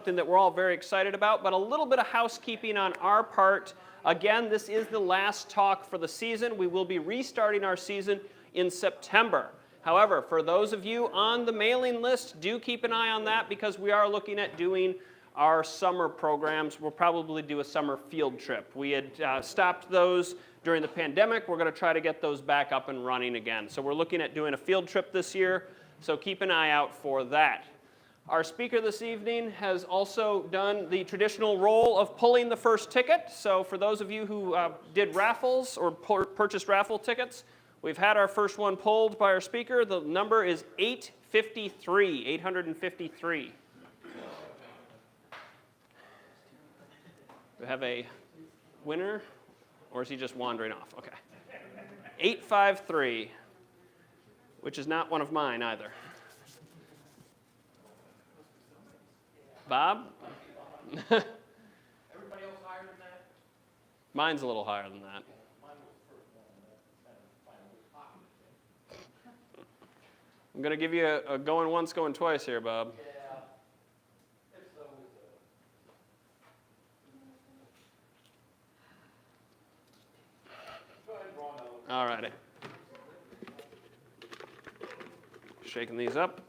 something that we're all very excited about, but a little bit of housekeeping on our part. Again, this is the last talk for the season. We will be restarting our season in September. However, for those of you on the mailing list, do keep an eye on that because we are looking at doing our summer programs. We'll probably do a summer field trip. We had stopped those during the pandemic. We're going to try to get those back up and running again. So we're looking at doing a field trip this year, so keep an eye out for that. Our speaker this evening has also done the traditional role of pulling the first ticket. So for those of you who did raffles or purchased raffle tickets, we've had our first one pulled by our speaker. The number is 853, 853. Do we have a winner, or is he just wandering off? Okay. 853, which is not one of mine either. Bob? Everybody else higher than that? Mine's a little higher than that. I'm going to give you a going once, going twice here, Bob. All righty. Shaking these up.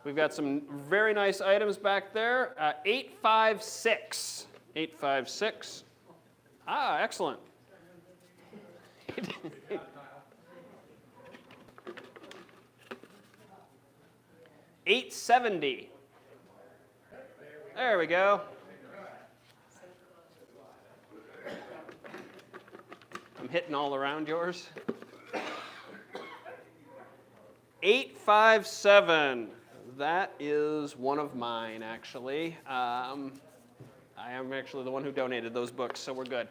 We've got some very nice items back there. 856. 856. Ah, excellent. 870. There we go. I'm hitting all around yours. 857. That is one of mine, actually. I am actually the one who donated those books, so we're good.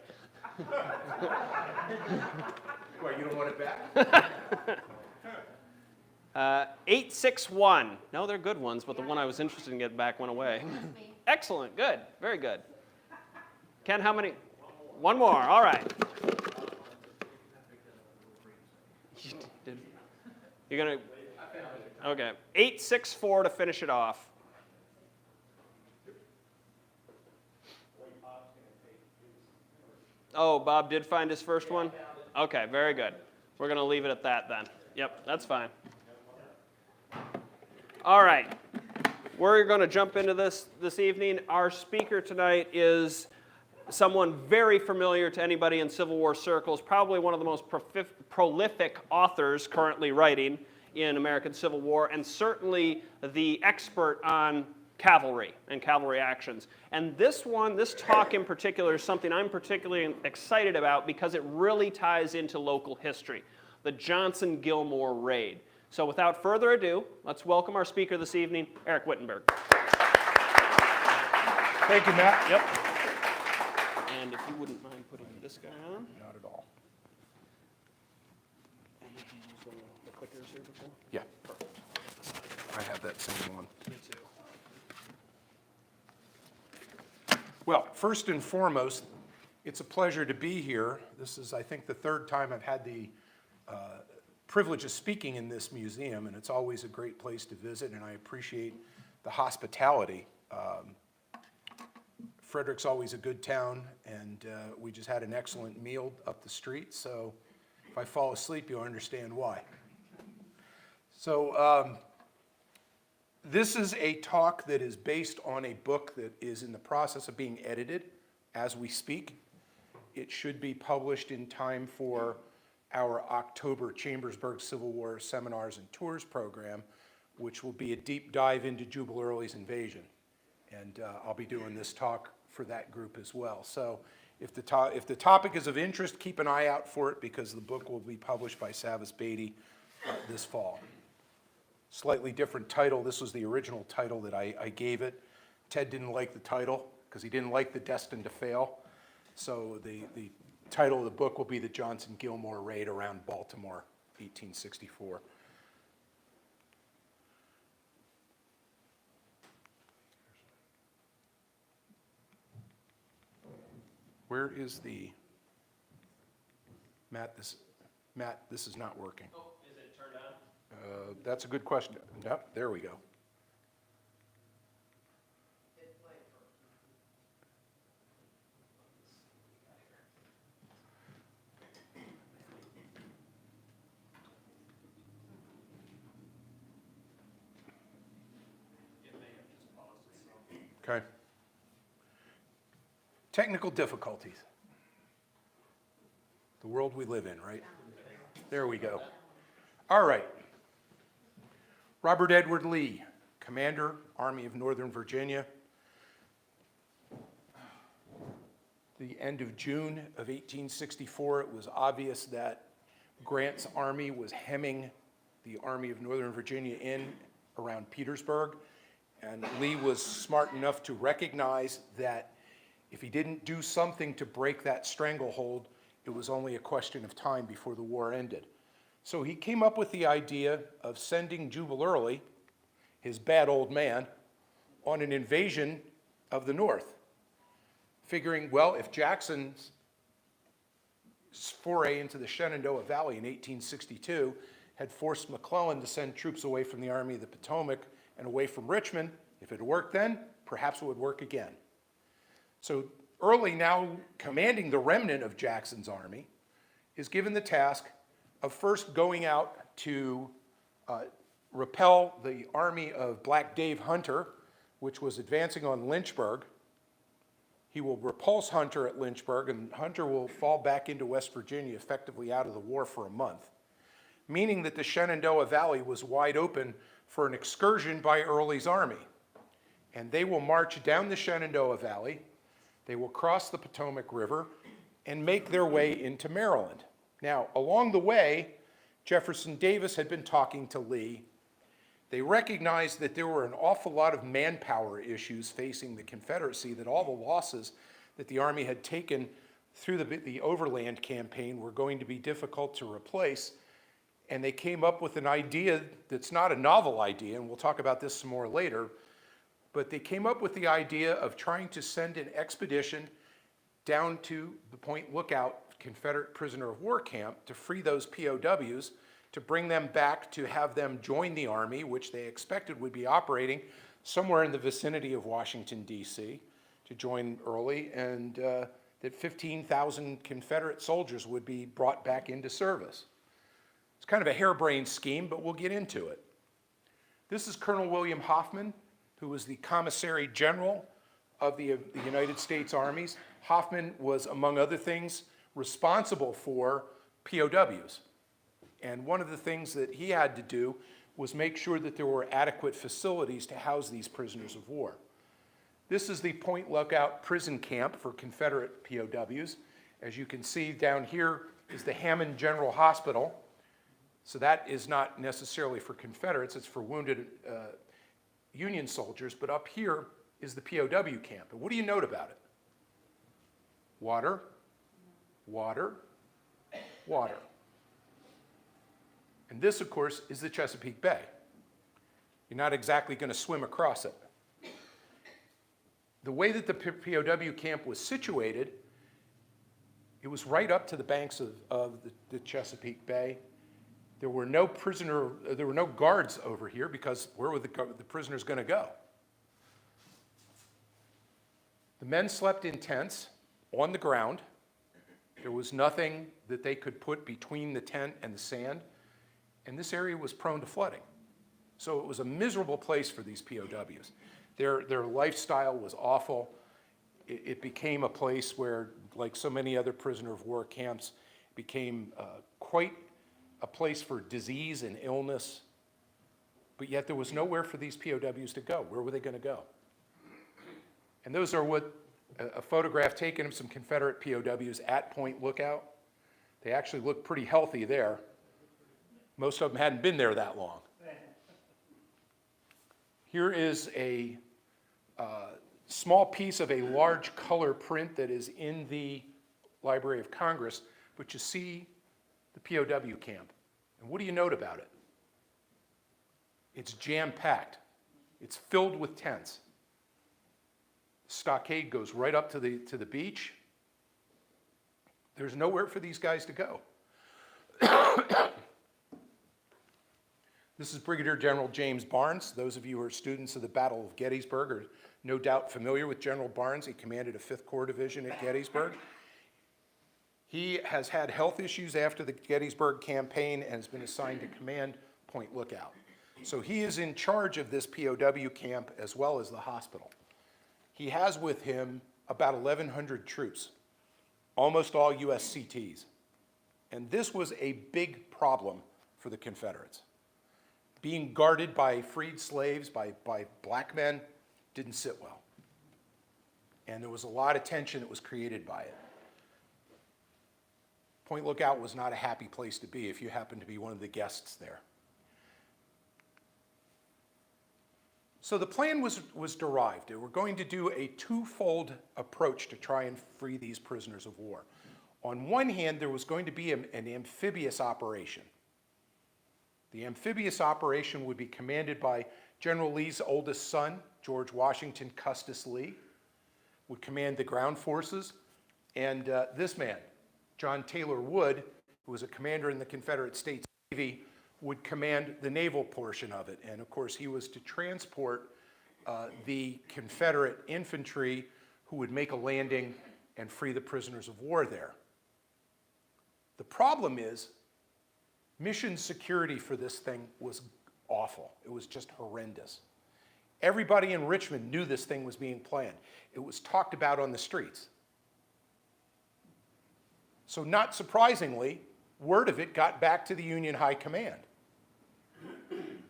What, you don't want it back? 861. No, they're good ones, but the one I was interested in getting back went away. Excellent. Good. Very good. Ken, how many? One more. All right. You're going to... Okay. 864 to finish it off. Oh, Bob did find his first one? Okay, very good. We're going to leave it at that then. Yep, that's fine. All right. We're going to jump into this evening. Our speaker tonight is someone very familiar to anybody in Civil War circles, probably one of the most prolific authors currently writing in American Civil War, and certainly the expert on cavalry and cavalry actions. And this talk in particular, is something I'm particularly excited about because it really ties into local history, the Johnson-Gilmore raid. So without further ado, let's welcome our speaker this evening, Eric Wittenberg. Thank you, Matt. Yep. And if you wouldn't mind putting this guy on. Not at all. The clickers here before? Yeah, perfect. I have that same one. Me too. Well, first and foremost, it's a pleasure to be here. This is, I think, the third time I've had the privilege of speaking in this museum, and it's always a great place to visit, and I appreciate the hospitality. Frederick's always a good town, and we just had an excellent meal up the street, so if I fall asleep, you'll understand why. So this is a talk that is based on a book that is in the process of being edited as we speak. It should be published in time for our October Chambersburg Civil War Seminars and Tours program, which will be a deep dive into Jubal Early's invasion. And I'll be doing this talk for that group as well. So if the topic is of interest, keep an eye out for it because the book will be published by Savas Beatty this fall. Slightly different title. This was the original title that I gave it. Ted didn't like the title because he didn't like the Destined to Fail. So the title of the book will be The Johnson-Gilmore Raid Around Baltimore, 1864. Where is the, Matt, this is not working. Oh, is it turned on? That's a good question. Yep, there we go. Okay. Technical difficulties. The world we live in, right? There we go. All right. Robert Edward Lee, Commander, Army of Northern Virginia. The end of June of 1864, it was obvious that Grant's army was hemming the Army of Northern Virginia in around Petersburg, and Lee was smart enough to recognize that if he didn't do something to break that stranglehold, it was only a question of time before the war ended. So he came up with the idea of sending Jubal Early, his bad old man, on an invasion of the North, figuring, well, if Jackson's foray into the Shenandoah Valley in 1862 had forced McClellan to send troops away from the Army of the Potomac and away from Richmond, if it had worked then, perhaps it would work again. So Early, now commanding the remnant of Jackson's army, is given the task of first going out to repel the army of Black Dave Hunter, which was advancing on Lynchburg. He will repulse Hunter at Lynchburg, and Hunter will fall back into West Virginia, effectively out of the war for a month, meaning that the Shenandoah Valley was wide open for an excursion by Early's army. And they will march down the Shenandoah Valley, they will cross the Potomac River, and make their way into Maryland. Now, along the way, Jefferson Davis had been talking to Lee. They recognized that there were an awful lot of manpower issues facing the Confederacy, that all the losses that the Army had taken through the overland campaign were going to be difficult to replace. And they came up with an idea that's not a novel idea, and we'll talk about this some more later, but they came up with the idea of trying to send an expedition down to the Point Lookout Confederate prisoner of war camp to free those POWs, to bring them back, to have them join the Army, which they expected would be operating somewhere in the vicinity of Washington, D.C., to join Early, and that 15,000 Confederate soldiers would be brought back into service. It's kind of a harebrained scheme, but we'll get into it. This is Colonel William Hoffman, who was the Commissary General of the United States Armies. Hoffman was, among other things, responsible for POWs. And one of the things that he had to do was make sure that there were adequate facilities to house these prisoners of war. This is the Point Lookout prison camp for Confederate POWs. As you can see, down here is the Hammond General Hospital. So that is not necessarily for Confederates, it's for wounded Union soldiers, but up here is the POW camp. And what do you note about it? Water, water, water. And this, of course, is the Chesapeake Bay. You're not exactly going to swim across it. The way that the POW camp was situated, it was right up to the banks of the Chesapeake Bay. There were no guards over here, because where were the prisoners going to go? The men slept in tents on the ground. There was nothing that they could put between the tent and the sand, and this area was prone to flooding. So it was a miserable place for these POWs. Their lifestyle was awful. It became a place where, like so many other prisoner of war camps, became quite a place for disease and illness, but yet there was nowhere for these POWs to go. Where were they going to go? And those are a photograph taken of some Confederate POWs at Point Lookout. They actually look pretty healthy there. Most of them hadn't been there that long. Here is a small piece of a large color print that is in the Library of Congress, but you see the POW camp. And what do you note about it? It's jam-packed. It's filled with tents. The stockade goes right up to the beach. There's nowhere for these guys to go. This is Brigadier General James Barnes. Those of you who are students of the Battle of Gettysburg are no doubt familiar with General Barnes. He commanded a 5th Corps division at Gettysburg. He has had health issues after the Gettysburg campaign and has been assigned to command Point Lookout. So he is in charge of this POW camp as well as the hospital. he has with him about 1,100 troops, almost all USCTs. And this was a big problem for the Confederates. Being guarded by freed slaves, by black men, didn't sit well. And there was a lot of tension that was created by it. Point Lookout was not a happy place to be if you happened to be one of the guests there. So the plan was derived. They were going to do a twofold approach to try and free these prisoners of war. On one hand, there was going to be an amphibious operation. The amphibious operation would be commanded by General Lee's oldest son, George Washington Custis Lee, would command the ground forces, and this man, John Taylor Wood, who was a commander in the Confederate States Navy, would command the naval portion of it. And of course, he was to transport the Confederate infantry who would make a landing and free the prisoners of war there. The problem is, mission security for this thing was awful. It was just horrendous. Everybody in Richmond knew this thing was being planned. It was talked about on the streets. So not surprisingly, word of it got back to the Union High Command.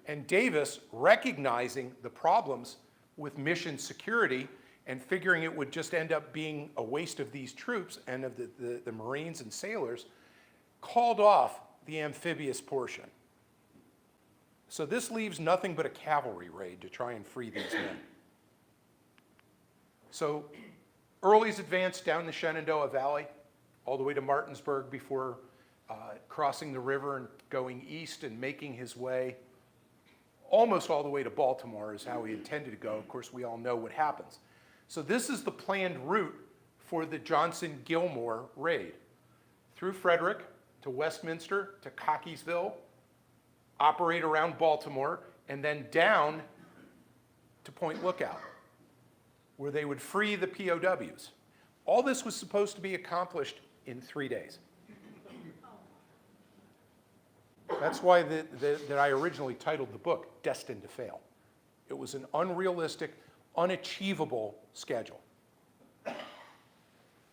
And Davis, recognizing the problems with mission security and figuring it would just end up being a waste of these troops and of the Marines and sailors, called off the amphibious portion. So this leaves nothing but a cavalry raid to try and free these men. So Early's advanced down the Shenandoah Valley, all the way to Martinsburg before crossing the river and going east and making his way almost all the way to Baltimore is how he intended to go. Of course, we all know what happens. So this is the planned route for the Johnson-Gilmore raid. Through Frederick to Westminster to Cockeysville, operate around Baltimore, and then down to Point Lookout, where they would free the POWs. All this was supposed to be accomplished in 3 days. That's why that I originally titled the book, Destined to Fail. It was an unrealistic, unachievable schedule.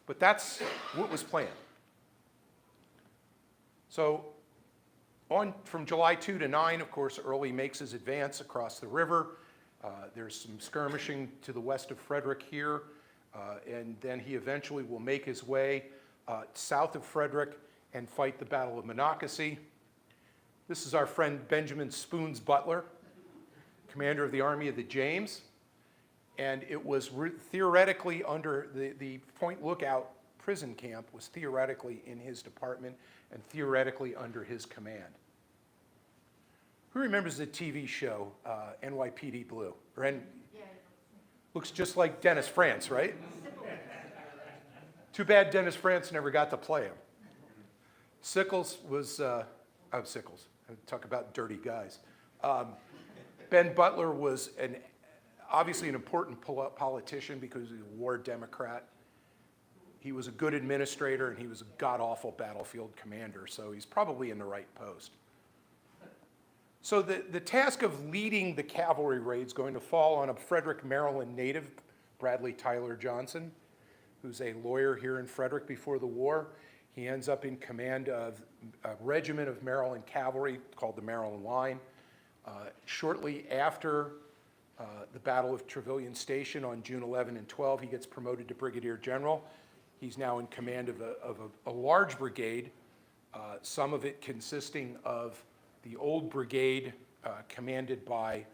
But that's what was planned. So from July 2 to 9, of course, Early makes his advance across the river. There's some skirmishing to the west of Frederick here, and then he eventually will make his way south of Frederick and fight the Battle of Monocacy. This is our friend Benjamin Spoons Butler, commander of the Army of the James, and it was theoretically under the Point Lookout prison camp was theoretically in his department and theoretically under his command. Who remembers the TV show NYPD Blue? Looks just like Dennis Franz, right? Too bad Dennis Franz never got to play him. Sickles was, Sickles, talk about dirty guys. Ben Butler was obviously an important politician because he was a war Democrat. He was a good administrator and he was a god-awful battlefield commander, so he's probably in the right post. So the task of leading the cavalry raid is going to fall on a Frederick, Maryland native, Bradley Tyler Johnson, who's a lawyer here in Frederick before the war. He ends up in command of a regiment of Maryland cavalry called the Maryland Line. Shortly after the Battle of Trevilian Station on June 11 and 12, he gets promoted to brigadier general. He's now in command of a large brigade, some of it consisting of the old brigade commanded by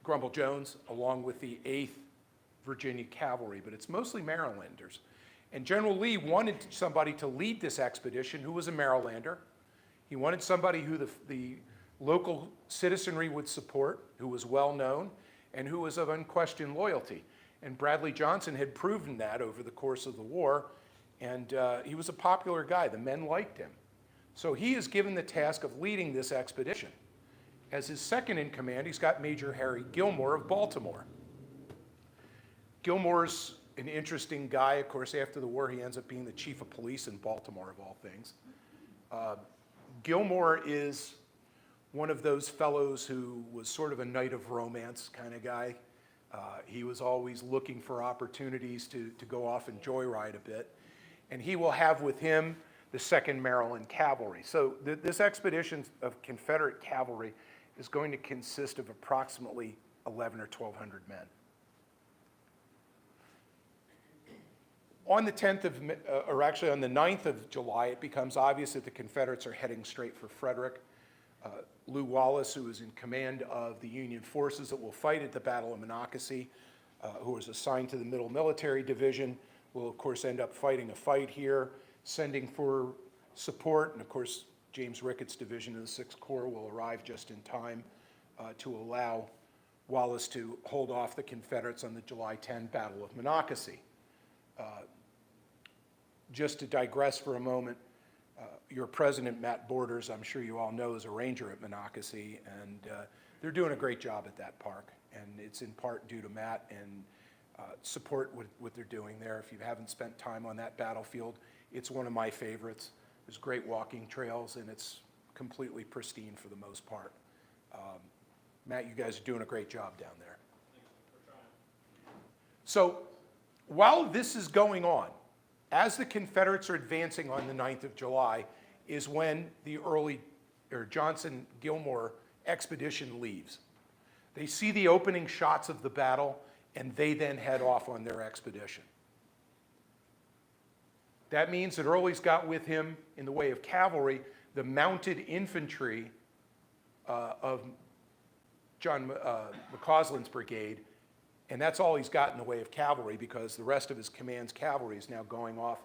Grumble Jones, along with the 8th Virginia Cavalry, but it's mostly Marylanders. And General Lee wanted somebody to lead this expedition who was a Marylander. He wanted somebody who the local citizenry would support, who was well known, and who was of unquestioned loyalty. And Bradley Johnson had proven that over the course of the war, and he was a popular guy. The men liked him. So he is given the task of leading this expedition. As his second in command, he's got Major Harry Gilmore of Baltimore. Gilmore's an interesting guy. Of course, after the war, he ends up being the chief of police in Baltimore, of all things. Gilmore is one of those fellows who was sort of a knight of romance kind of guy. He was always looking for opportunities to go off and joyride a bit. And he will have with him the 2nd Maryland Cavalry. So this expedition of Confederate cavalry is going to consist of approximately 1,100 or 1,200 men. On the 10th of, or actually on the 9th of July, it becomes obvious that the Confederates are heading straight for Frederick. Lew Wallace, who is in command of the Union forces that will fight at the Battle of Monocacy, who was assigned to the Middle Military Division, will of course end up fighting a fight here, sending for support, and of course James Ricketts' division of the 6th Corps will arrive just in time to allow Wallace to hold off the Confederates on the July 10 Battle of Monocacy. Just to digress for a moment, your president, Matt Borders, I'm sure you all know, is a ranger at Monocacy, and they're doing a great job at that park, and it's in part due to Matt and support what they're doing there. If you haven't spent time on that battlefield, it's one of my favorites. There's great walking trails, and it's completely pristine for the most part. Matt, you guys are doing a great job down there. So while this is going on, as the Confederates are advancing on the 9th of July, is when the Johnson-Gilmore expedition leaves. They see the opening shots of the battle, and they then head off on their expedition. That means that Early's got with him, in the way of cavalry, the mounted infantry of John McCausland's brigade, and that's all he's got in the way of cavalry, because the rest of his command's cavalry is now going off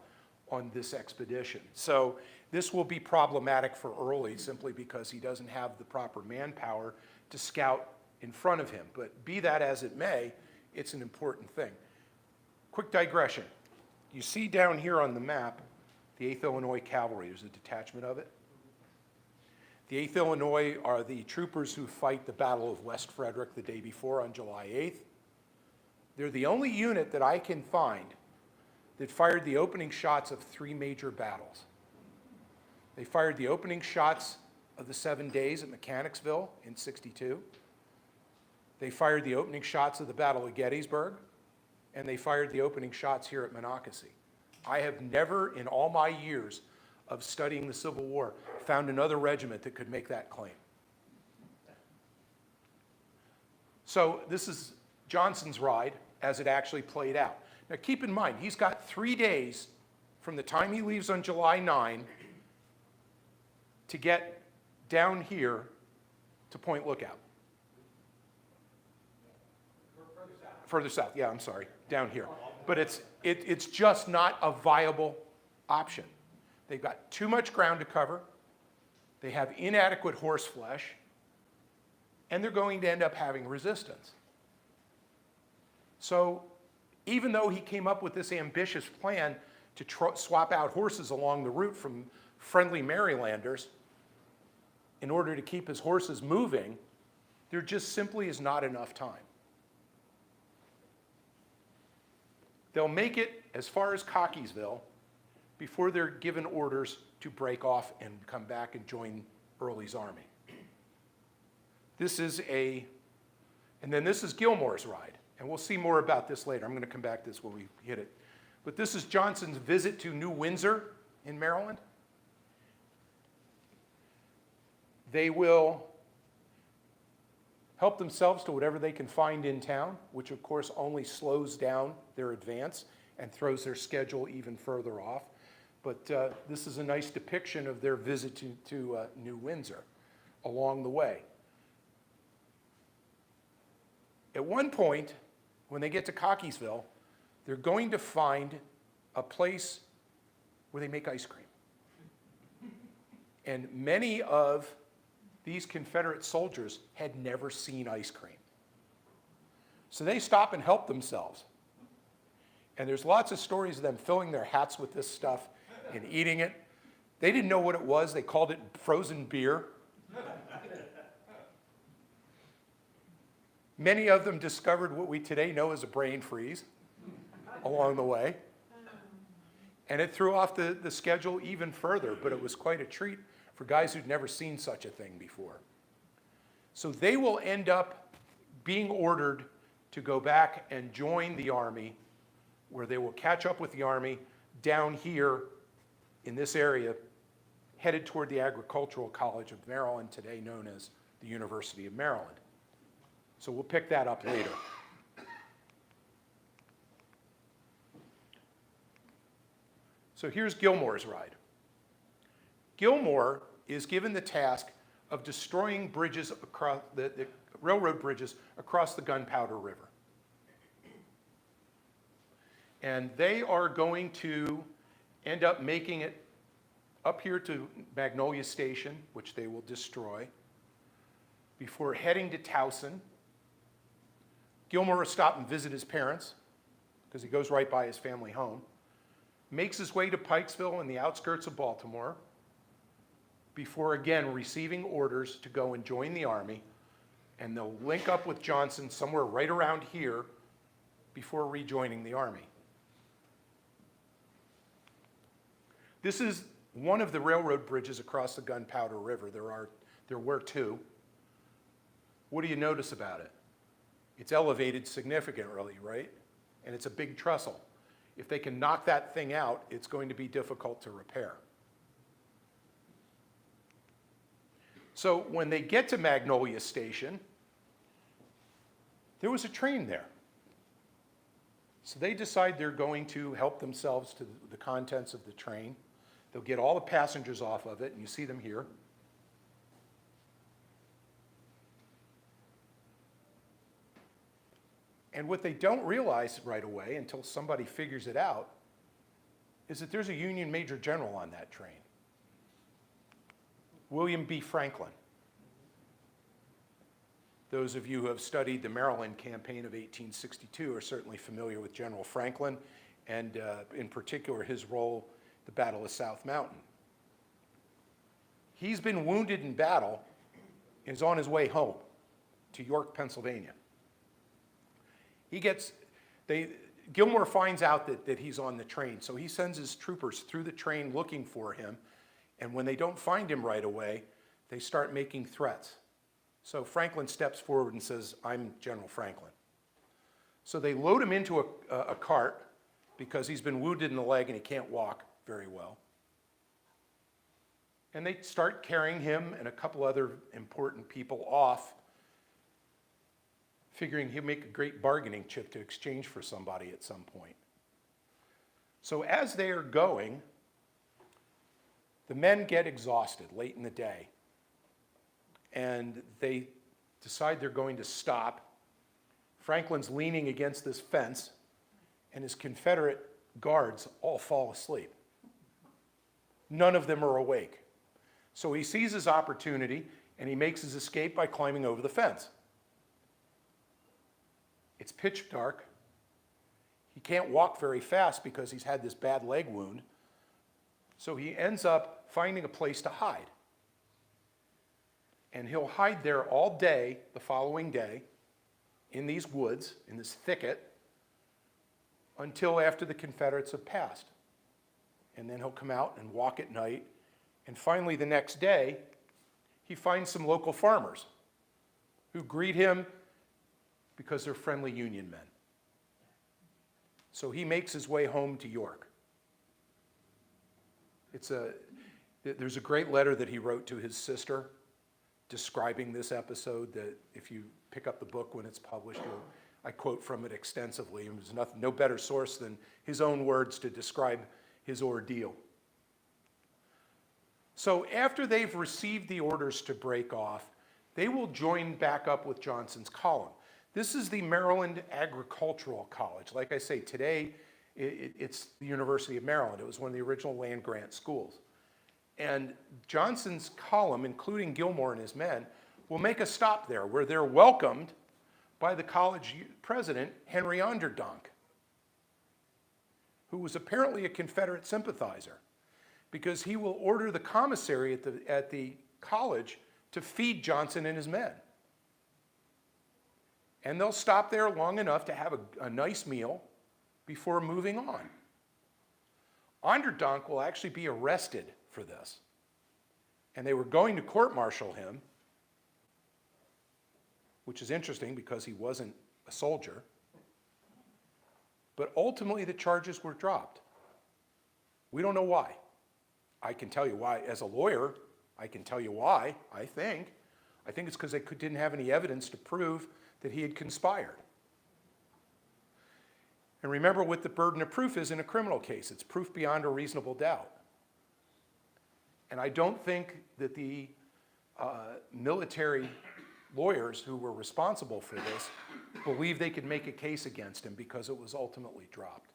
on this expedition. So this will be problematic for Early, simply because he doesn't have the proper manpower to scout in front of him. But be that as it may, it's an important thing. Quick digression. You see down here on the map, the 8th Illinois Cavalry. There's a detachment of it. The 8th Illinois are the troopers who fight the Battle of West Frederick the day before on July 8th. They're the only unit that I can find that fired the opening shots of 3 major battles. They fired the opening shots of the 7 Days at Mechanicsville in '62. They fired the opening shots of the Battle of Gettysburg, and they fired the opening shots here at Monocacy. I have never, in all my years of studying the Civil War, found another regiment that could make that claim. So this is Johnson's ride as it actually played out. Now keep in mind, he's got 3 days from the time he leaves on July 9 to get down here to Point Lookout. Further south, yeah, I'm sorry, down here. But it's just not a viable option. They've got too much ground to cover, they have inadequate horse flesh, and they're going to end up having resistance. So even though he came up with this ambitious plan to swap out horses along the route from friendly Marylanders in order to keep his horses moving, there just simply is not enough time. They'll make it as far as Cockeysville before they're given orders to break off and come back and join Early's army. And then this is Gilmore's ride. And we'll see more about this later. I'm going to come back to this when we hit it. But this is Johnson's visit to New Windsor in Maryland. They will help themselves to whatever they can find in town, which of course only slows down their advance and throws their schedule even further off. But this is a nice depiction of their visit to New Windsor along the way. At one point, when they get to Cockeysville, they're going to find a place where they make ice cream. And many of these Confederate soldiers had never seen ice cream. So they stop and help themselves. And there's lots of stories of them filling their hats with this stuff and eating it. They didn't know what it was. They called it frozen beer. Many of them discovered what we today know as a brain freeze along the way. And it threw off the schedule even further, but it was quite a treat for guys who'd never seen such a thing before. So they will end up being ordered to go back and join the Army, where they will catch up with the Army down here in this area, headed toward the Agricultural College of Maryland, today known as the University of Maryland. So we'll pick that up later. So here's Gilmore's ride. Gilmore is given the task of destroying bridges across the railroad bridges across the Gunpowder River. And they are going to end up making it up here to Magnolia Station, which they will destroy, before heading to Towson. Gilmore will stop and visit his parents, because he goes right by his family home. Makes his way to Pikesville in the outskirts of Baltimore, before again receiving orders to go and join the Army, and they'll link up with Johnson somewhere right around here before rejoining the Army. This is one of the railroad bridges across the Gunpowder River. There were two. What do you notice about it? It's elevated significantly, right? And it's a big trestle. If they can knock that thing out, it's going to be difficult to repair. So when they get to Magnolia Station, there was a train there. So they decide they're going to help themselves to the contents of the train. They'll get all the passengers off of it, and you see them here. And what they don't realize right away, until somebody figures it out, is that there's a Union Major General on that train, William B. Franklin. Those of you who have studied the Maryland campaign of 1862 are certainly familiar with General Franklin, and in particular his role at the Battle of South Mountain. He's been wounded in battle and is on his way home to York, Pennsylvania. Gilmore finds out that he's on the train, so he sends his troopers through the train looking for him, and when they don't find him right away, they start making threats. So Franklin steps forward and says, "I'm General Franklin." So they load him into a cart, because he's been wounded in the leg and he can't walk very well. And they start carrying him and a couple other important people off, figuring he'll make a great bargaining chip to exchange for somebody at some point. So as they are going, the men get exhausted late in the day, and they decide they're going to stop. Franklin's leaning against this fence, and his Confederate guards all fall asleep. None of them are awake. So he sees his opportunity, and he makes his escape by climbing over the fence. It's pitch dark. He can't walk very fast because he's had this bad leg wound. So he ends up finding a place to hide. And he'll hide there all day, the following day, in these woods, in this thicket, until after the Confederates have passed. And then he'll come out and walk at night. And finally, the next day, he finds some local farmers who greet him because they're friendly Union men. So he makes his way home to York. There's a great letter that he wrote to his sister describing this episode that if you pick up the book when it's published, I quote from it extensively. There's no better source than his own words to describe his ordeal. So after they've received the orders to break off, they will join back up with Johnson's column. This is the Maryland Agricultural College. Like I say, today it's the University of Maryland. It was one of the original land-grant schools. And Johnson's column, including Gilmore and his men, will make a stop there where they're welcomed by the college president, Henry Onderdonk, who was apparently a Confederate sympathizer, because he will order the commissary at the college to feed Johnson and his men. And they'll stop there long enough to have a nice meal before moving on. Onderdonk will actually be arrested for this. And they were going to court-martial him, which is interesting because he wasn't a a soldier. But ultimately, the charges were dropped. We don't know why. I can tell you why. As a lawyer, I can tell you why, I think. I think it's because they didn't have any evidence to prove that he had conspired. And remember what the burden of proof is in a criminal case. It's proof beyond a reasonable doubt. And I don't think that the military lawyers who were responsible for this believed they could make a case against him because it was ultimately dropped.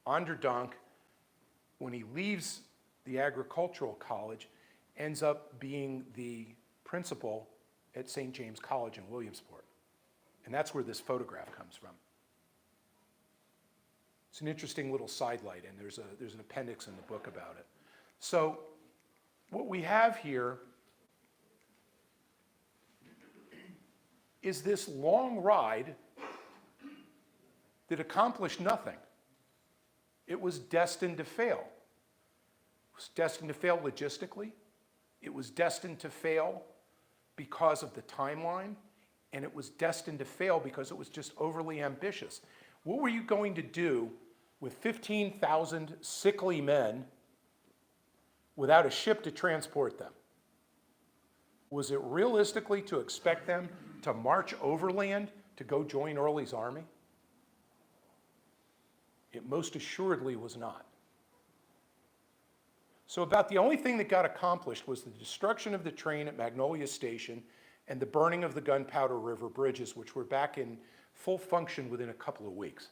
Onderdonk, when he leaves the agricultural college, ends up being the principal at St. James College in Williamsport. And that's where this photograph comes from. It's an interesting little sidelight, and there's an appendix in the book about it. So what we have here is this long ride that accomplished nothing. It was destined to fail. It was destined to fail logistically. It was destined to fail because of the timeline, and it was destined to fail because it was just overly ambitious. What were you going to do with 15,000 sickly men without a ship to transport them? Was it realistically to expect them to march overland to go join Early's army? It most assuredly was not. So about the only thing that got accomplished was the destruction of the train at Magnolia Station and the burning of the Gunpowder River bridges, which were back in full function within a couple of weeks.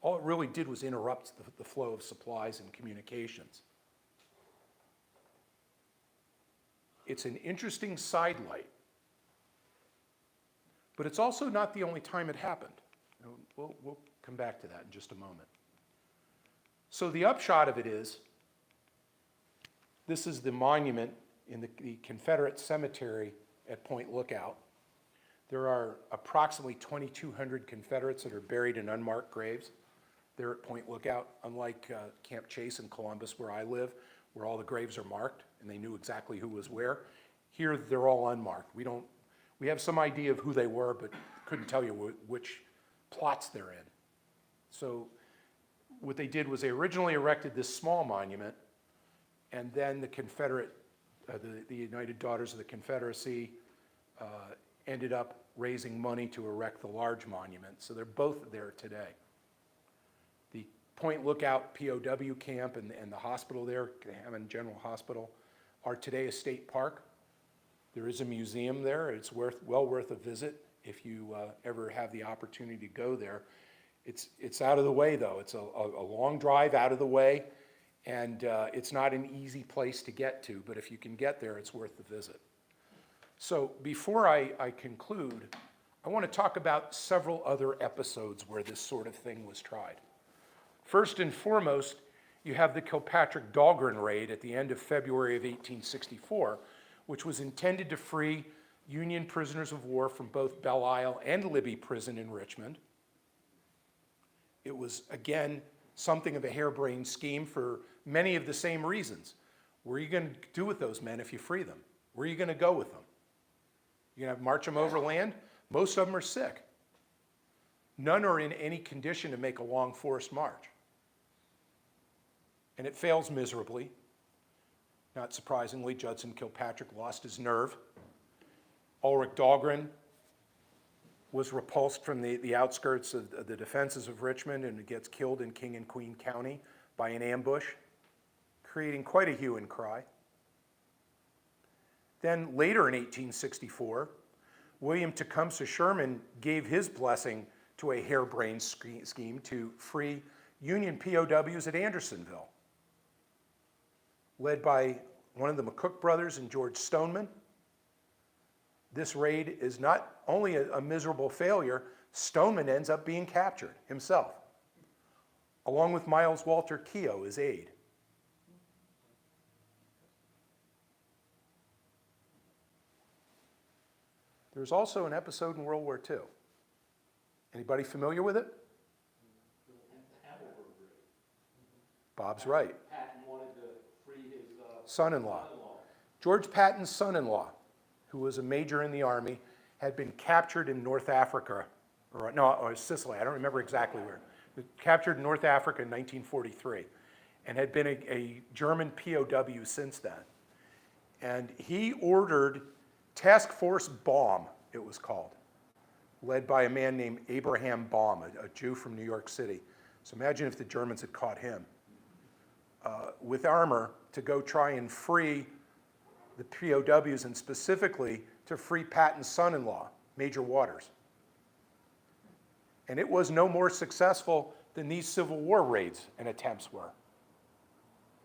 All it really did was interrupt the flow of supplies and communications. It's an interesting sidelight, but it's also not the only time it happened. We'll come back to that in just a moment. So the upshot of it is, this is the monument in the Confederate cemetery at Point Lookout. There are approximately 2,200 Confederates that are buried in unmarked graves there at Point Lookout, unlike Camp Chase in Columbus, where I live, where all the graves are marked and they knew exactly who was where. Here, they're all unmarked. We have some idea of who they were, but couldn't tell you which plots they're in. So what they did was they originally erected this small monument, and then the Confederate, the United Daughters of the Confederacy ended up raising money to erect the large monument. So they're both there today. The Point Lookout POW camp and the hospital there, Hammond General Hospital, are today a state park. There is a museum there. It's well worth a visit if you ever have the opportunity to go there. It's out of the way, though. It's a long drive out of the way, and it's not an easy place to get to, but if you can get there, it's worth the visit. So before I conclude, I want to talk about several other episodes where this sort of thing was tried. First and foremost, you have the Kilpatrick-Dahlgren raid at the end of February of 1864, which was intended to free Union prisoners of war from both Belle Isle and Libby Prison in Richmond. It was, again, something of a harebrained scheme for many of the same reasons. What are you going to do with those men if you free them? Where are you going to go with them? You're going to march them overland? Most of them are sick. None are in any condition to make a long forced march. And it fails miserably. Not surprisingly, Judson Kilpatrick lost his nerve. Ulrich Dahlgren was repulsed from the outskirts of the defenses of Richmond and gets killed in King and Queen County by an ambush, creating quite a hue and cry. Then later in 1864, William Tecumseh Sherman gave his blessing to a harebrained scheme to free Union POWs at Andersonville, led by one of the McCook brothers and George Stoneman. This raid is not only a miserable failure, Stoneman ends up being captured himself, along with Miles Walter Keogh, his aide. There's also an episode in World War II. Anybody familiar with it? Bob's right. Patton wanted to free his Son-in-law. George Patton's son-in-law, who was a major in the Army, had been captured in North Africa, or Sicily, I don't remember exactly where. Captured in North Africa in 1943 and had been a German POW since then. And he ordered Task Force Baum, it was called, led by a man named Abraham Baum, a Jew from New York City. So imagine if the Germans had caught him with armor to go try and free the POWs, and specifically to free Patton's son-in-law, Major Waters. And it was no more successful than these Civil War raids and attempts were.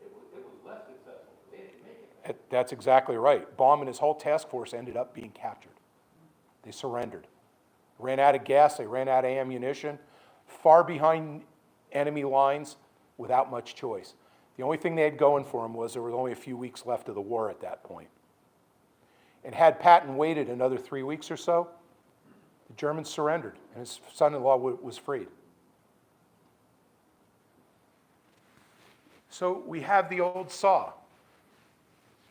It was less successful. They didn't make it. That's exactly right. Baum and his whole task force ended up being captured. They surrendered. Ran out of gas, they ran out of ammunition, far behind enemy lines without much choice. The only thing they had going for them was there was only a few weeks left of the war at that point. And had Patton waited another 3 weeks or so, the Germans surrendered and his son-in-law was freed. So we have the old saw,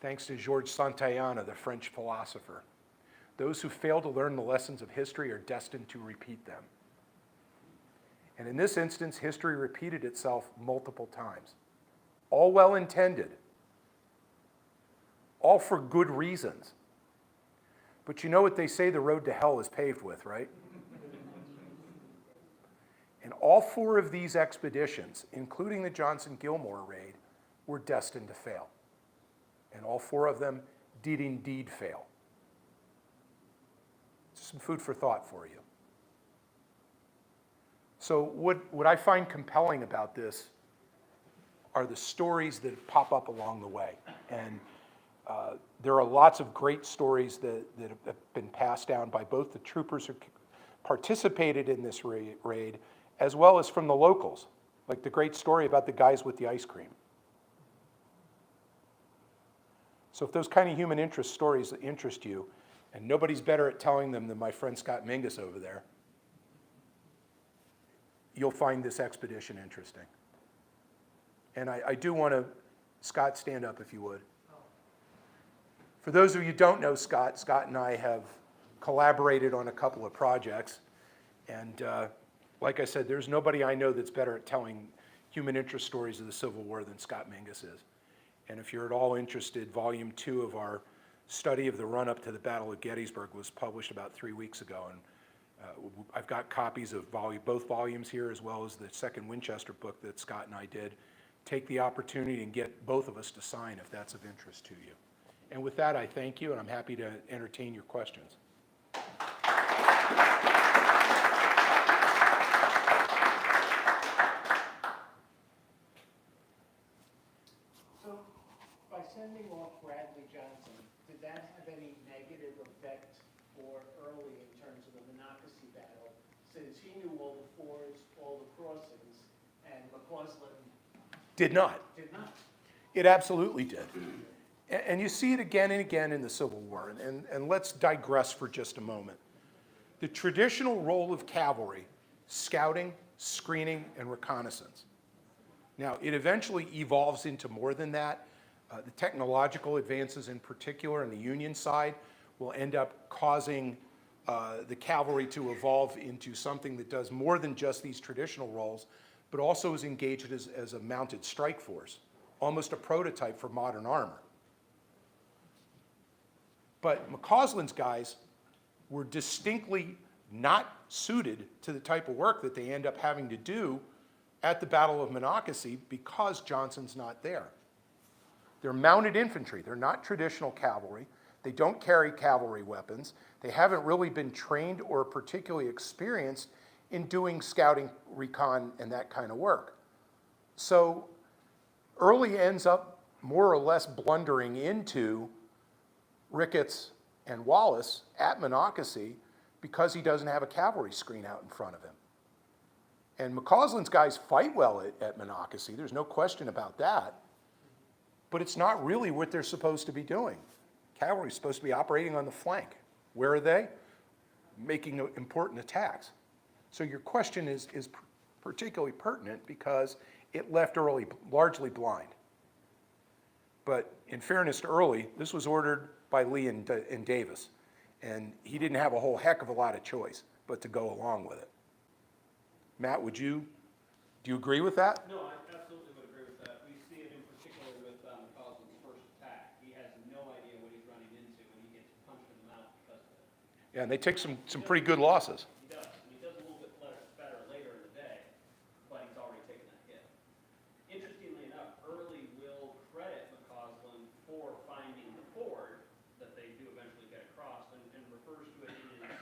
thanks to Georges Santayana, the French philosopher. Those who fail to learn the lessons of history are destined to repeat them. And in this instance, history repeated itself multiple times. All well-intended, all for good reasons. But you know what they say the road to hell is paved with, right? And all 4 of these expeditions, including the Johnson-Gilmore raid, were destined to fail. And all 4 of them did indeed fail. Some food for thought for you. So what I find compelling about this are the stories that pop up along the way. And there are lots of great stories that have been passed down by both the troopers who participated in this raid, as well as from the locals, like the great story about the guys with the ice cream. So if those kind of human interest stories interest you, and nobody's better at telling them than my friend Scott Mingus over there, you'll find this expedition interesting. And I do want to, Scott, stand up if you would. For those of you who don't know Scott, Scott and I have collaborated on a couple of projects. And like I said, there's nobody I know that's better at telling human interest stories of the Civil War than Scott Mingus is. And if you're at all interested, Volume 2 of our study of the run-up to the Battle of Gettysburg was published about 3 weeks ago. And I've got copies of both volumes here, as well as the second Winchester book that Scott and I did. Take the opportunity and get both of us to sign if that's of interest to you. And with that, I thank you, and I'm happy to entertain your questions. So, by sending off Bradley Johnson, did that have any negative effect for Early in terms of the Monocacy battle, since he knew all the fords, all the crossings, and McCausland Did not. did not? It absolutely did. And you see it again and again in the Civil War. And let's digress for just a moment. The traditional role of cavalry, scouting, screening, and reconnaissance. Now, it eventually evolves into more than that. The technological advances in particular on the Union side will end up causing the cavalry to evolve into something that does more than just these traditional roles, but also is engaged as a mounted strike force, almost a prototype for modern armor. But McCausland's guys were distinctly not suited to the type of work that they end up having to do at the Battle of Monocacy because Johnson's not there. They're mounted infantry. They're not traditional cavalry. They don't carry cavalry weapons. They haven't really been trained or particularly experienced in doing scouting, recon, and that kind of work. So Early ends up more or less blundering into Ricketts and Wallace at Monocacy because he doesn't have a cavalry screen out in front of him. And McCausland's guys fight well at Monocacy, there's no question about that, but it's not really what they're supposed to be doing. Cavalry's supposed to be operating on the flank. Where are they? Making important attacks. So your question is particularly pertinent because it left Early largely blind. But in fairness to Early, this was ordered by Lee and Davis. And he didn't have a whole heck of a lot of choice but to go along with it. Matt, do you agree with that? No, I absolutely would agree with that. We see it in particular with Coslin's first attack. He has no idea what he's running into, and he gets punched in the mouth because of it. Yeah, and they take some pretty good losses. He does, and he does a little bit better later in the day, but he's already taken that hit. Interestingly enough, Early will credit McCausland for finding the ford that they do eventually get across, and refers to it in his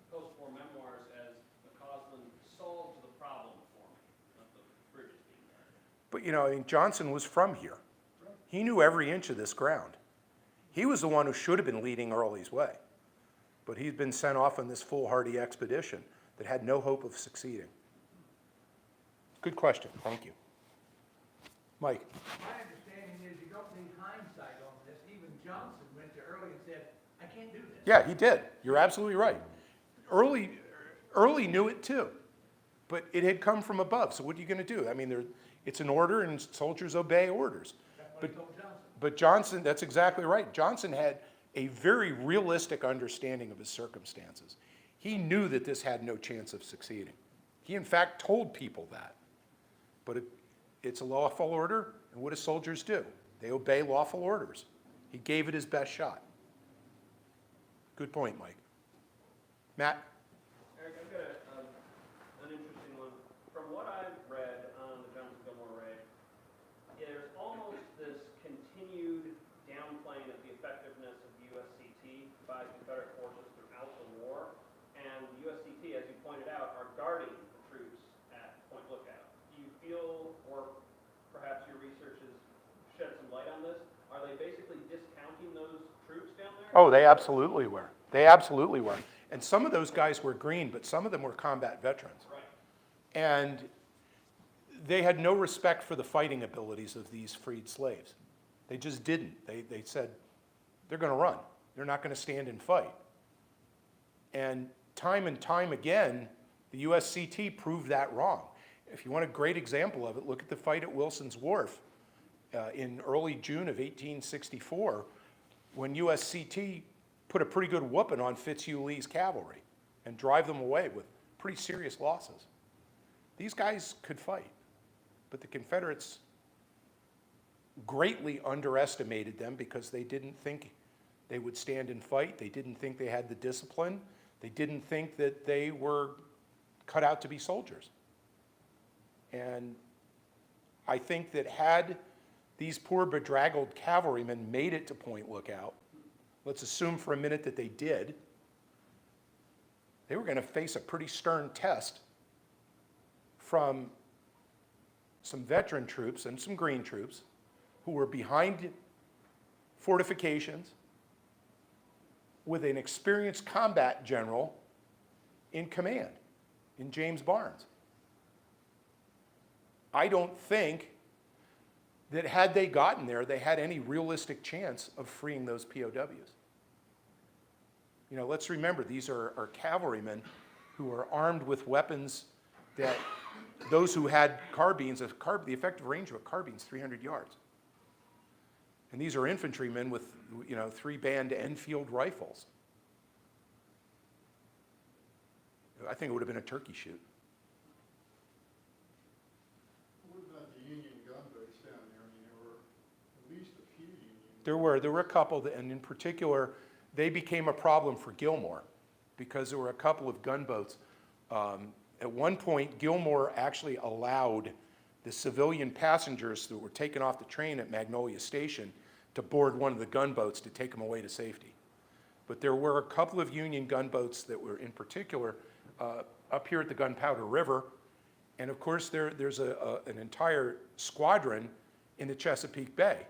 post-war memoirs as McCausland solved the problem for me of the bridges being there. But I mean, Johnson was from here. He knew every inch of this ground. He was the one who should have been leading Early's way. But he's been sent off on this foolhardy expedition that had no hope of succeeding. Good question. Thank you. Mike. My understanding is you don't need hindsight on this. Even Johnson went to Early and said, I can't do this. Yeah, he did. You're absolutely right. Early knew it too, but it had come from above. So what are you going to do? I mean, it's an order, and soldiers obey orders. That's what he told Johnson. But Johnson, that's exactly right. Johnson had a very realistic understanding of his circumstances. He knew that this had no chance of succeeding. He, in fact, told people that. But it's a lawful order, and what do soldiers do? They obey lawful orders. He gave it his best shot. Good point, Mike. Matt? Eric, I've got an interesting one. From what I've read on the Johnson-Gilmore raid, there's almost this continued downplaying of the effectiveness of the USCT by Confederate forces throughout the war. And the USCT, as you pointed out, are guarding the troops at Point Lookout. Do you feel, or perhaps your research has shed some light on this, are they basically discounting those troops down there? Oh, they absolutely were. They absolutely were. And some of those guys were green, but some of them were combat veterans. Right. And they had no respect for the fighting abilities of these freed slaves. They just didn't. They said, they're going to run. They're not going to stand and fight. And time again, the USCT proved that wrong. If you want a great example of it, look at the fight at Wilson's Wharf in early June of 1864, when USCT put a pretty good whooping on Fitzhugh Lee's cavalry and drive them away with pretty serious losses. These guys could fight, but the Confederates greatly underestimated them because they didn't think they would stand and fight. They didn't think they had the discipline. They didn't think that they were cut out to be soldiers. And I think that had these poor bedraggled cavalrymen made it to Point Lookout, let's assume for a minute that they did, they were going to face a pretty stern test from some veteran troops and some green troops who were behind fortifications with an experienced combat general in command, in James Barnes. I don't think that had they gotten there, they had any realistic chance of freeing those POWs. Let's remember, these are cavalrymen who are armed with weapons that those who had carbines, the effective range of a carbine is 300 yards. And these are infantrymen with, 3-band Enfield rifles. I think it would have been a turkey shoot. What about the Union gunboats down there? I mean, there were at least a few Union. There were a couple, and in particular, they became a problem for Gilmore because there were a couple of gunboats. At one point, Gilmore actually allowed the civilian passengers that were taken off the train at Magnolia Station to board one of the gunboats to take them away to safety. But there were a couple of Union gunboats that were in particular up here at the Gunpowder River. And of course, there's an entire squadron in the Chesapeake Bay.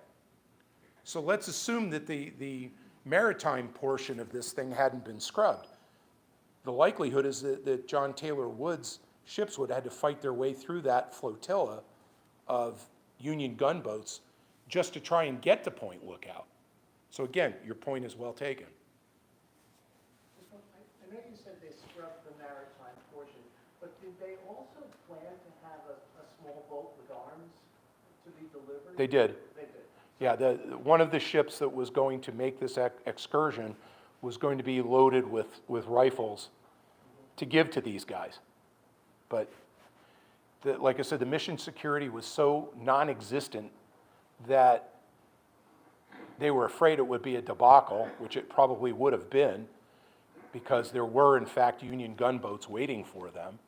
So let's assume that the maritime portion of this thing hadn't been scrubbed. The likelihood is that John Taylor Wood's ships would have had to fight their way through that flotilla of Union gunboats just to try and get to Point Lookout. So again, your point is well taken. I know you said they scrubbed the maritime portion, but did they also plan to have a small boat with arms to be delivered? They did. They did. Yeah, one of the ships that was going to make this excursion was going to be loaded with rifles to give to these guys. But like I said, the mission security was so non-existent that they were afraid it would be a debacle, which it probably would have been, because there were, in fact, Union gunboats waiting for them,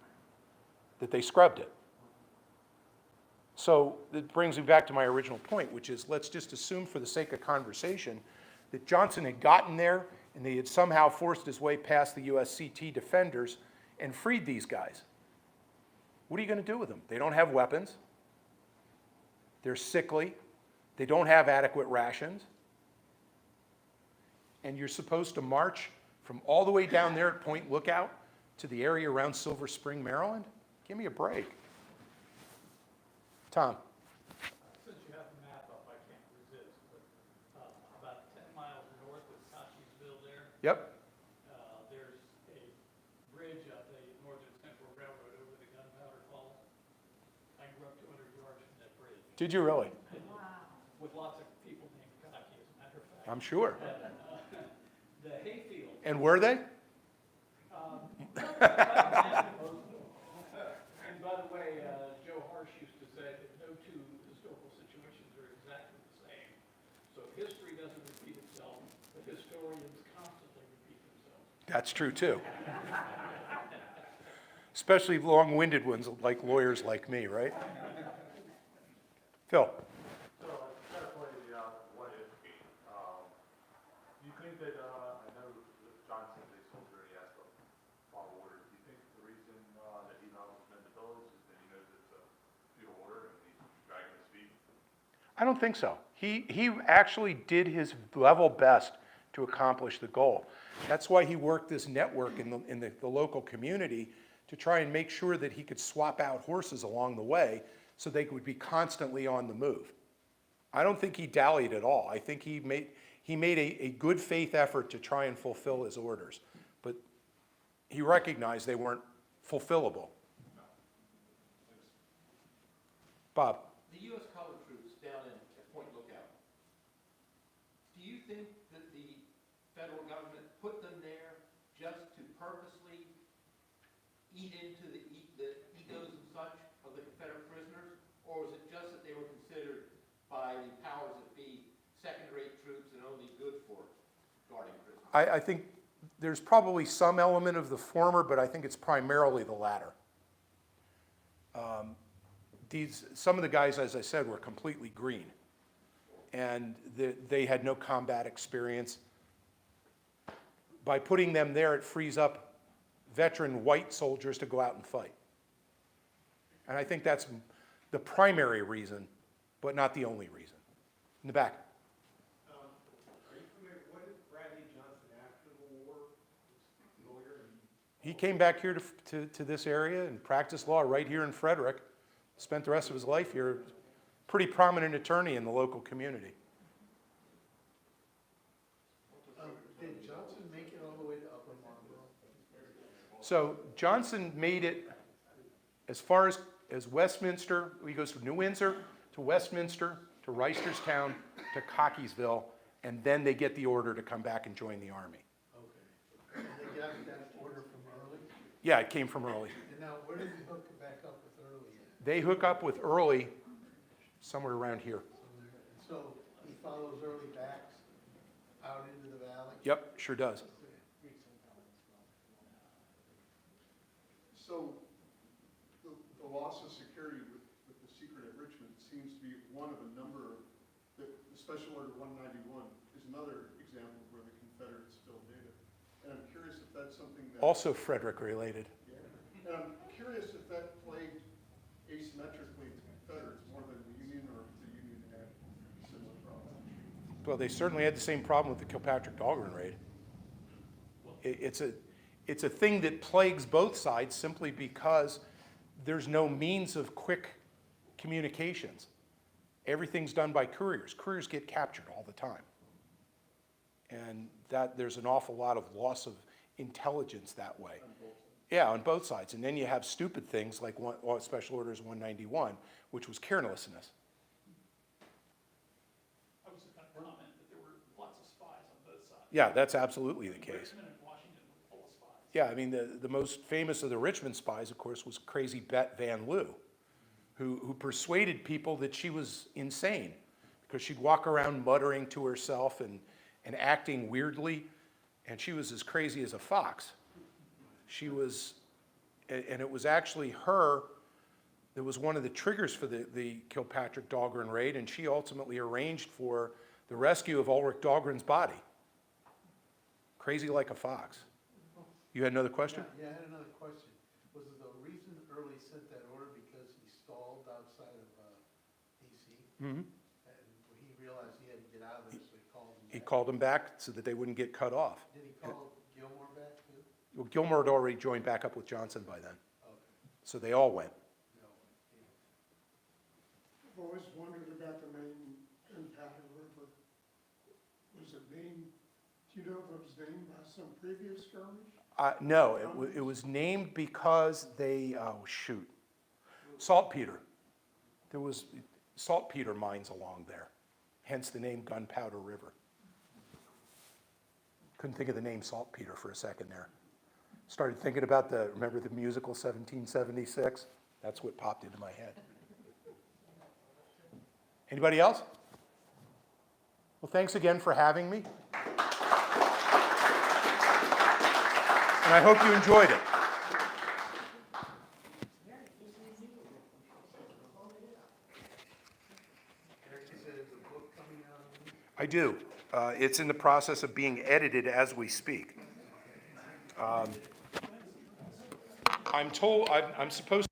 that they scrubbed it. So it brings me back to my original point, which is let's just assume for the sake of conversation that Johnson had gotten there and he had somehow forced his way past the USCT defenders and freed these guys. What are you going to do with them? They don't have weapons. They're sickly. They don't have adequate rations. And you're supposed to march from all the way down there at Point Lookout to the area around Silver Spring, Maryland? Give me a break. Tom. Since you have the map up, I can't resist, but about 10 miles north of Cockeysville there, Yep. there's a bridge up the Northern Central Railroad over the Gunpowder Falls. I grew up 200 yards from that bridge, Did you really? with lots of people named Cockey, as a matter of fact. I'm sure. The hayfield. And were they? And by the way, Joe Harsh used to say that no two historical situations are exactly the same. So history doesn't repeat itself, but historians constantly repeat themselves. That's true too. Especially long-winded ones like lawyers like me, right? Phil. So, kind of play the what if game. Do you think that, I know that Johnson, a soldier, he has to follow orders. Do you think the reason that he's not able to defend the village is that he knows it's a futile order and he's dragging his feet? I don't think so. He actually did his level best to accomplish the goal. That's why he worked this network in the local community to try and make sure that he could swap out horses along the way so they would be constantly on the move. I don't think he dallied at all. I think he made a good faith effort to try and fulfill his orders, but he recognized they weren't fulfillable. Bob. The U.S. colored troops down at Point Lookout, do you think that the federal government put them there just to purposely eat into the egos and such of the Confederate prisoners? Or was it just that they were considered by the powers that be second-rate troops and only good for guarding prisoners? I think there's probably some element of the former, but I think it's primarily the latter. Some of the guys, as I said, were completely green, and they had no combat experience. By putting them there, it frees up veteran white soldiers to go out and fight. And I think that's the primary reason, but not the only reason. In the back. Are you familiar, what did Bradley Johnson after the war, lawyer? He came back here to this area and practiced law right here in Frederick. Spent the rest of his life here. Pretty prominent attorney in the local community. Did Johnson make it all the way to Upper Marlboro? So Johnson made it as far as Westminster. He goes from New Windsor to Westminster to Reisterstown to Cockeysville, and then they get the order to come back and join the Army. Okay. And they got that order from Early? Yeah, it came from Early. And now, where did he hook back up with Early at? They hook up with Early somewhere around here. So he follows Early back out into the valley? Yep, sure does. So the loss of security with the secret enrichment seems to be one of a number of, the Special Order 191 is another example where the Confederates stole data. And I'm curious if that's something that... Also Frederick related. Yeah. And I'm curious if that played asymmetrically the Confederates more than the Union, or if the Union had similar problems. Well, they certainly had the same problem with the Kilpatrick-Dahlgren raid. It's a thing that plagues both sides simply because there's no means of quick communications. Everything's done by couriers. Couriers get captured all the time. And there's an awful lot of loss of intelligence that way. Yeah, on both sides. And then you have stupid things like Special Orders 191, which was carelessness. I was just going to comment that there were lots of spies on both sides. Yeah, that's absolutely the case. Richmond and Washington were full of spies. Yeah, I mean, the most famous of the Richmond spies, of course, was Crazy Bet Van Loo, who persuaded people that she was insane because she'd walk around muttering to herself and acting weirdly, and she was as crazy as a fox. She was, and it was actually her that was one of the triggers for the Kilpatrick Dahlgren raid, and she ultimately arranged for the rescue of Ulrich Dahlgren's body. Crazy like a fox. You had another question? Yeah, I had another question. Was the reason Early sent that order because he stalled outside of DC? Mm-hmm. And he realized he had to get out of there, so he called him He back? called them back so that they wouldn't get cut off. Did he call Gilmore back too? Well, Gilmore had already joined back up with Johnson by then, Okay. so they all went. No. I've always wondered about the name Gunpowder River. Was it named, do you know if it was named by some previous skirmish? No, it was named because they, saltpeter. There was saltpeter mines along there, hence the name Gunpowder River. Couldn't think of the name saltpeter for a second there. Started thinking about remember the musical 1776? That's what popped into my head. Anybody else? Well, thanks again for having me. And I hope you enjoyed it. I do. It's in the process of being edited as we speak. I'm told, I'm supposed